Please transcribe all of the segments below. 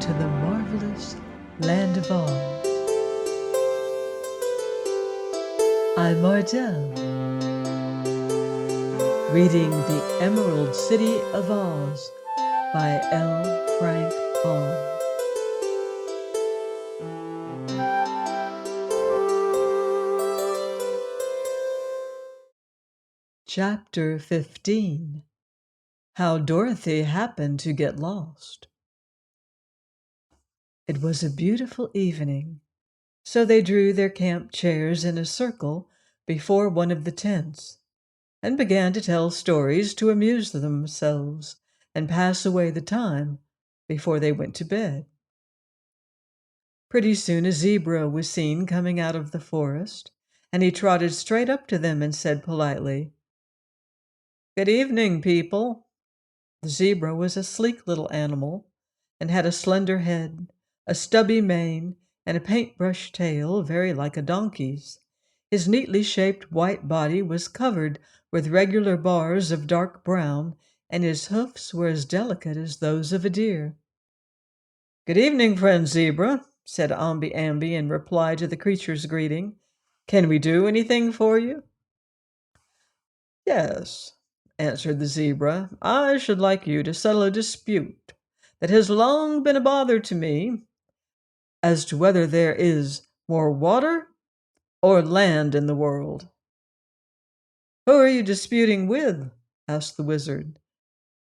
to the marvelous land of Oz. I'm Mardell, reading The Emerald City of Oz by L. Frank Baum. Chapter 15. How Dorothy Happened to Get Lost. It was a beautiful evening, so they drew their camp chairs in a circle before one of the tents and began to tell stories to amuse themselves and pass away the time before they went to bed. Pretty soon a zebra was seen coming out of the forest, and he trotted straight up to them and said politely, "Good evening, people." The zebra was a sleek little animal and had a slender head, a stubby mane, and a paintbrush tail very like a donkey's. His neatly shaped white body was covered with regular bars of dark brown, and his hoofs were as delicate as those of a deer. "Good evening, friend zebra," said Omby Amby in reply to the creature's greeting. "Can we do anything for you?" "Yes," answered the zebra. "I should like you to settle a dispute that has long been a bother to me as to whether there is more water or land in the world." "Who are you disputing with?" asked the wizard.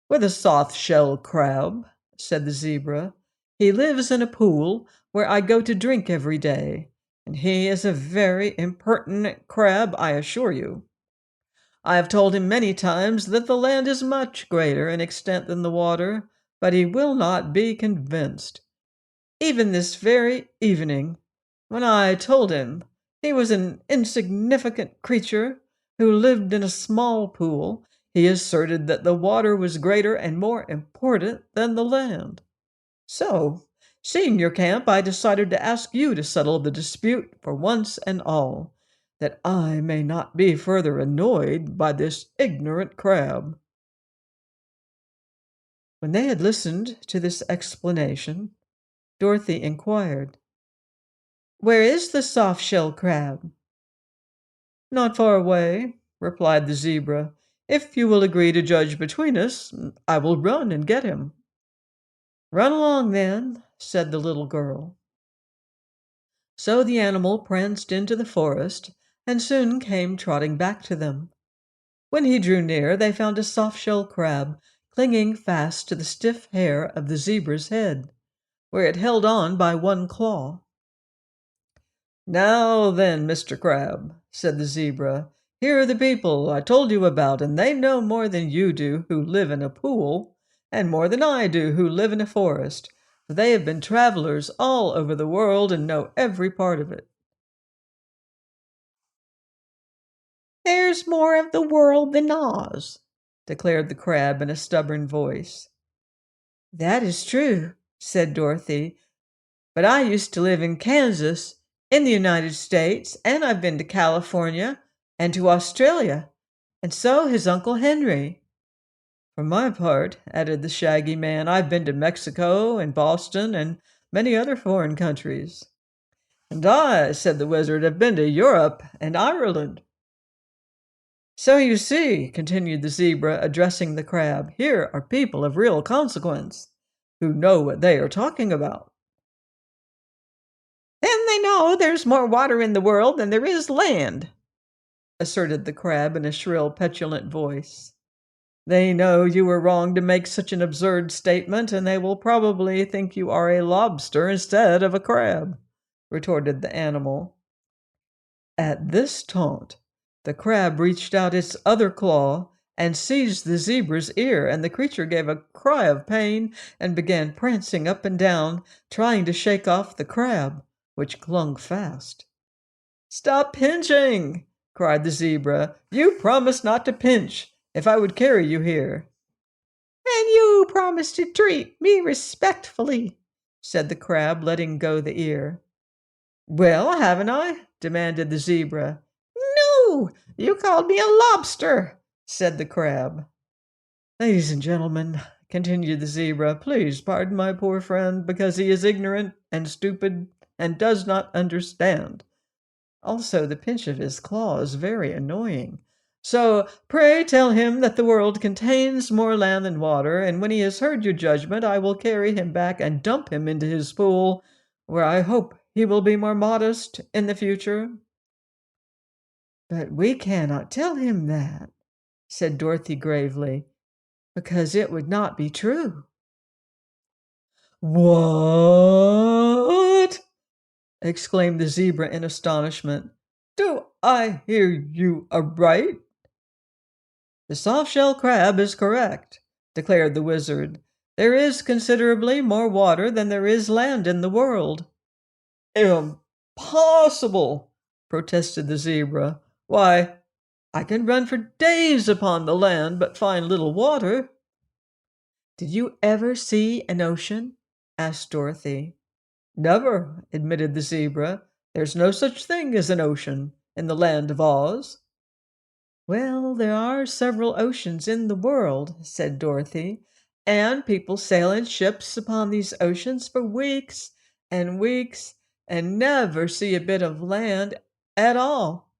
"With a soft-shell crab," said the zebra. "He lives in a pool where I go to drink every day, and he is a very impertinent crab, I assure you. I have told him many times that the land is much greater in extent than the water, but he will not be convinced. Even this very evening, when I told him he was an insignificant creature who lived in a small pool, he asserted that the water was greater and more important than the land. So, seeing your camp, I decided to ask you to settle the dispute for once and all, that I may not be further annoyed by this ignorant crab." When they had listened to this explanation, Dorothy inquired, "Where is the soft-shell crab?" "Not far away," replied the zebra. "If you will agree to judge between us, I will run and get him." "Run along, then," said the little girl. So the animal pranced into the forest and soon came trotting back to them. When he drew near, they found a soft-shell crab clinging fast to the stiff hair of the zebra's head, where it held on by one claw. "Now then, Mr. Crab," said the zebra, "here are the people I told you about, and they know more than you do who live in a pool, and more than I do who live in a forest, for they have been travelers all over the world and know every part of it." "There's more of the world than Oz," declared the crab in a stubborn voice. "That is true," said Dorothy, "but I used to live in Kansas, in the United States, and I've been to California and to Australia, and so has Uncle Henry." "For my part," added the shaggy man, "I've been to Mexico and Boston and many other foreign countries." "And I," said the wizard, "have been to Europe and Ireland." "So you see," continued the zebra, addressing the crab, "here are people of real consequence, who know what they are talking about." "Then they know there's more water in the world than there is land," asserted the crab in a shrill, petulant voice. "They know you were wrong to make such an absurd statement, and they will probably think you are a lobster instead of a crab," retorted the animal. At this taunt, the crab reached out its other claw and seized the zebra's ear, and the creature gave a cry of pain and began prancing up and down, trying to shake off the crab, which clung fast. "Stop pinching!" cried the zebra. "You promised not to pinch if I would carry you here." "And you promised to treat me respectfully," said the crab, letting go the ear. "Well, haven't I?" demanded the zebra. "No, you called me a lobster," said the crab. "Ladies and gentlemen, continued the zebra. Please pardon my poor friend, because he is ignorant and stupid and does not understand. Also, the pinch of his claw is very annoying. So pray tell him that the world contains more land than water, and when he has heard your judgment, I will carry him back and dump him into his pool, where I hope he will be more modest in the future. But we cannot tell him that, said Dorothy gravely, because it would not be true. What? Exclaimed the zebra in astonishment. Do I hear you aright? The soft-shell crab is correct, declared the wizard. There is considerably more water than there is land in the world. Impossible, protested the zebra. Why, I can run for days upon the land, but find little water. Did you ever see an ocean? Asked Dorothy. Never, admitted the zebra. There's no such thing as an ocean in the land of Oz. Well, there are several oceans in the world, said Dorothy, and people sail in ships upon these oceans for weeks and weeks and never see a bit of land at all.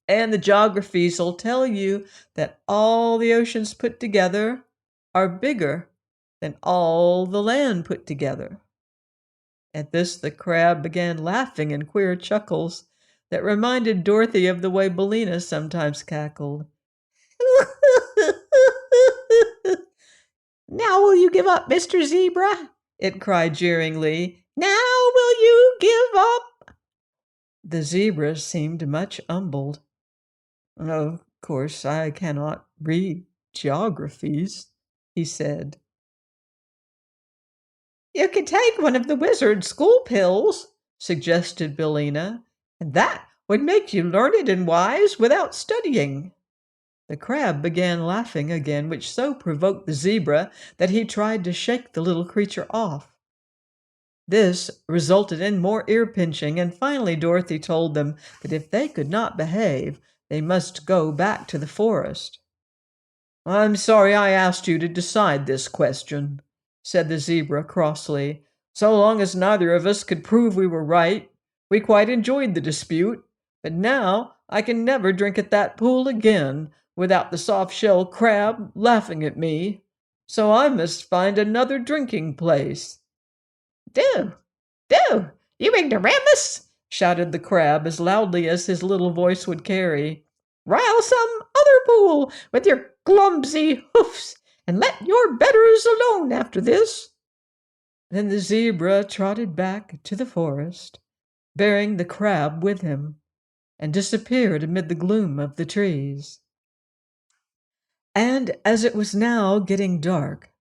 And the geographies will tell you that all the oceans put together are bigger than all the land put together. At this, the crab began laughing in queer chuckles that reminded Dorothy of the way Billina sometimes cackled. Now will you give up, Mr. Zebra? It cried jeeringly. Now will you give up? The zebra seemed much humbled. Of course, I cannot read geographies, he said. You could take one of the wizard's school pills, suggested Billina, and that would make you learned and wise without studying. The crab began laughing again, which so provoked the zebra that he tried to shake the little creature off. This resulted in more ear-pinching, and finally Dorothy told them that if they could not behave, they must go back to the forest. I'm sorry I asked you to decide this question, said the zebra crossly. So long as neither of us could prove we were right, we quite enjoyed the dispute, but now I can never drink at that pool again without the soft-shell crab laughing at me. So I must find another drinking place. Do! Do! You ignoramus! Shouted the crab as loudly as his little voice would carry. Rile some other pool with your clumsy hoofs, and let your betters alone after this. Then the zebra trotted back to the forest, bearing the crab with him, and disappeared amid the gloom of the trees. And as it was now getting dark,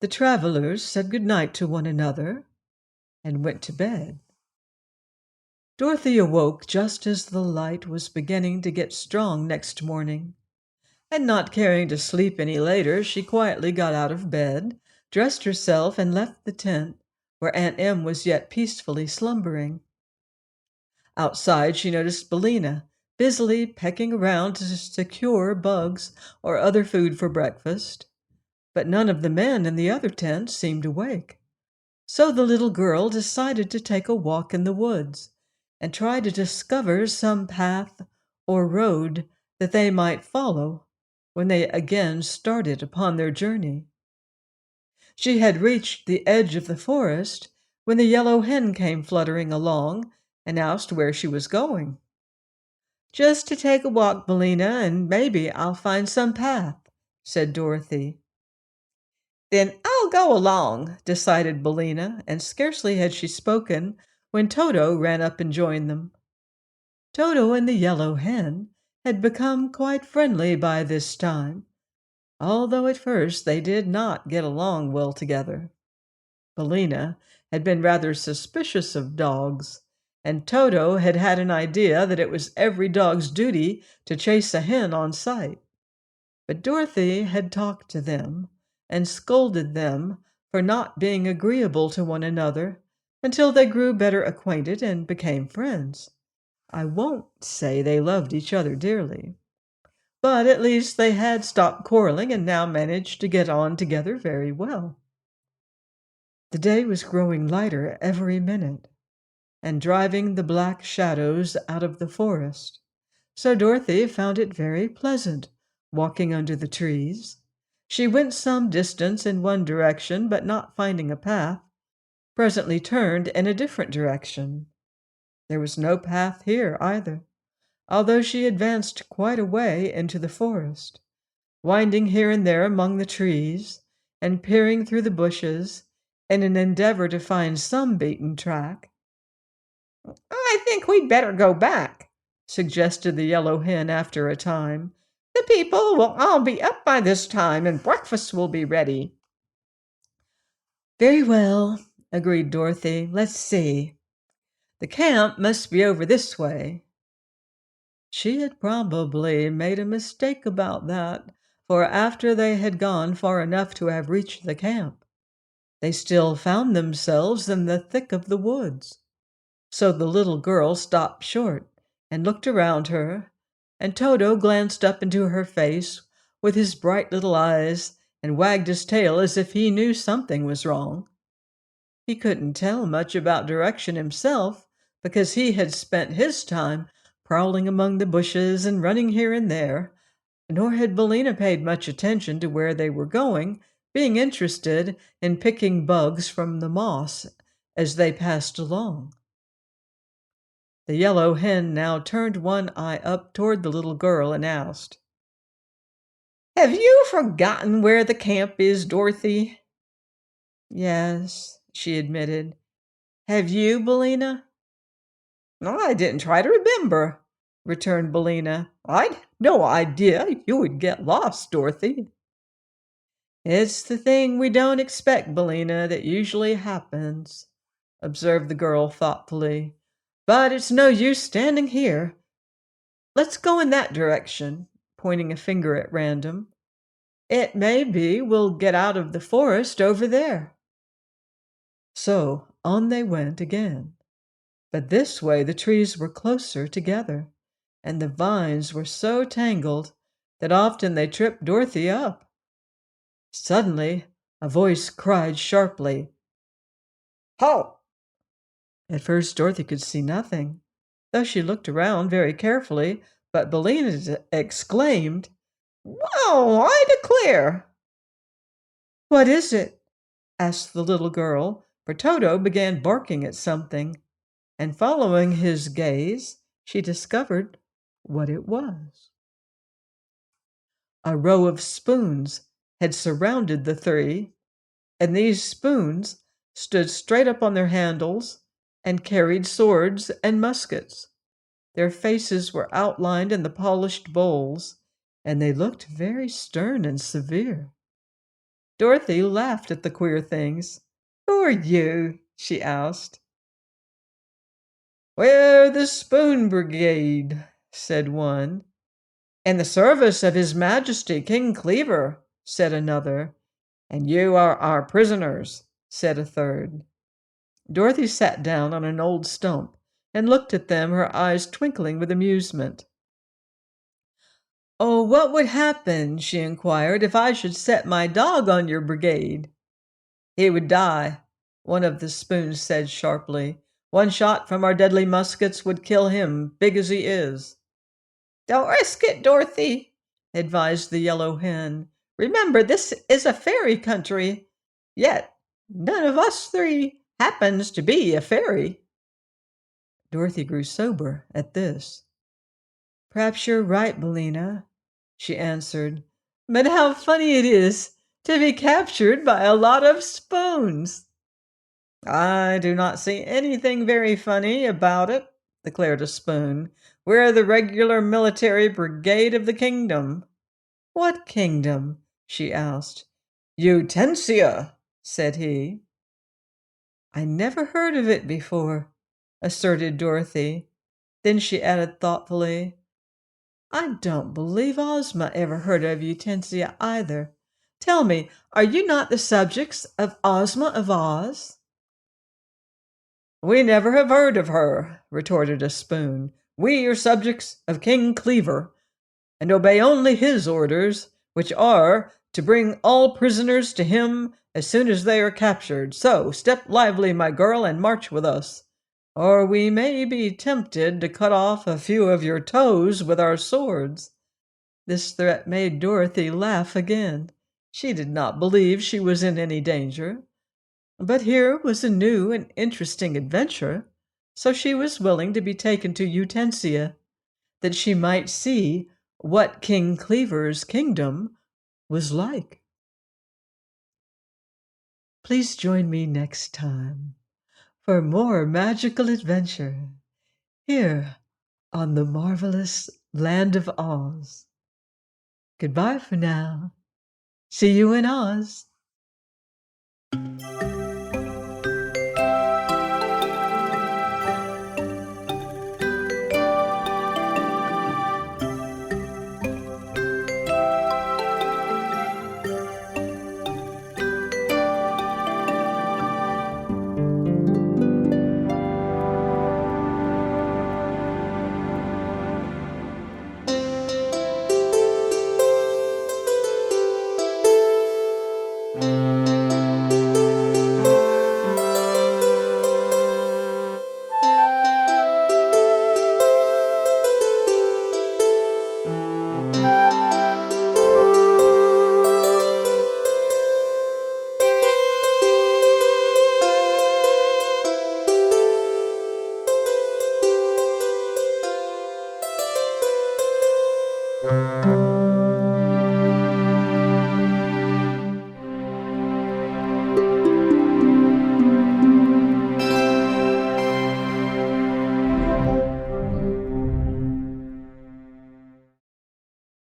the travelers said good night to one another and went to bed. Dorothy awoke just as the light was beginning to get strong next morning, and not caring to sleep any later, she quietly got out of bed, dressed herself, and left the tent where Aunt Em was yet peacefully slumbering. Outside, she noticed Billina busily pecking around to secure bugs or other food for breakfast, but none of the men in the other tent seemed awake. So the little girl decided to take a walk in the woods and try to discover some path or road that they might follow when they again started upon their journey. She had reached the edge of the forest when the yellow hen came fluttering along and asked where she was going. Just to take a walk, Billina, and maybe I'll find some path, said Dorothy. Then I'll go along, decided Billina, and scarcely had she spoken when Toto ran up and joined them. Toto and the yellow hen had become quite friendly by this time, although at first they did not get along well together. Billina had been rather suspicious of dogs, and Toto had had an idea that it was every dog's duty to chase a hen on sight. But Dorothy had talked to them and scolded them for not being agreeable to one another until they grew better acquainted and became friends. I won't say they loved each other dearly, But at least they had stopped quarreling and now managed to get on together very well. The day was growing lighter every minute and driving the black shadows out of the forest. So Dorothy found it very pleasant walking under the trees. She went some distance in one direction, but not finding a path, presently turned in a different direction. There was no path here either, although she advanced quite a way into the forest, winding here and there among the trees and peering through the bushes in an endeavor to find some beaten track. "I think we'd better go back," suggested the yellow hen after a time. "The people will all be up by this time and breakfast will be ready." "Very well," agreed Dorothy. "Let's see. The camp must be over this way." She had probably made a mistake about that, for after they had gone far enough to have reached the camp, they still found themselves in the thick of the woods. So the little girl stopped short and looked around her, and Toto glanced up into her face with his bright little eyes and wagged his tail as if he knew something was wrong. He couldn't tell much about direction himself because he had spent his time prowling among the bushes and running here and there, nor had Billina paid much attention to where they were going, being interested in picking bugs from the moss as they passed along. The yellow hen now turned one eye up toward the little girl and asked, "Have you forgotten where the camp is, Dorothy?" "Yes," she admitted. "Have you, Billina?" "I didn't try to remember," returned Billina. "I'd no idea you would get lost, Dorothy." "It's the thing we don't expect, Billina, that usually happens," observed the girl thoughtfully. "But it's no use standing here. Let's go in that direction," pointing a finger at random. "It may be we'll get out of the forest over there." So on they went again. But this way the trees were closer together, and the vines were so tangled that often they tripped Dorothy up. Suddenly a voice cried sharply, "Halt!" At first Dorothy could see nothing, though she looked around very carefully, but Billina exclaimed, "Whoa, I declare!" "What is it?" asked the little girl, for Toto began barking at something, and following his gaze, she discovered what it was. A row of spoons had surrounded the three, and these spoons stood straight up on their handles and carried swords and muskets. Their faces were outlined in the polished bowls, and they looked very stern and severe. Dorothy laughed at the queer things. "Who are you?" she asked. "We're the Spoon Brigade," said one. "In the service of His Majesty King Cleaver," said another. "And you are our prisoners," said a third. Dorothy sat down on an old stump and looked at them, her eyes twinkling with amusement. "Oh, what would happen," she inquired, "if I should set my dog on your brigade?" "He would die," one of the spoons said sharply. "One shot from our deadly muskets would kill him, big as he is." "Don't risk it, Dorothy," advised the yellow hen. "Remember, this is a fairy country. Yet none of us three happens to be a fairy." Dorothy grew sober at this. "Perhaps you're right, Billina," she answered. "But how funny it is to be captured by a lot of spoons." "I do not see anything very funny about it," declared a spoon. "We're the regular military brigade of the kingdom." "What kingdom?" she asked. "Utensia," said he. "I never heard of it before," asserted Dorothy. Then she added thoughtfully, "I don't believe Ozma ever heard of Utensia either. Tell me, are you not the subjects of Ozma of Oz?" "We never have heard of her," retorted a spoon. "We are subjects of King Cleaver, and obey only his orders, which are to bring all prisoners to him as soon as they are captured. So step lively, my girl, and march with us, or we may be tempted to cut off a few of your toes with our swords." This threat made Dorothy laugh again. She did not believe she was in any danger, but here was a new and interesting adventure, so she was willing to be taken to Utensia, that she might see what King Cleaver's kingdom was like. Please join me next time for more magical adventure here on the marvelous land of Oz. Goodbye for now. See you in Oz.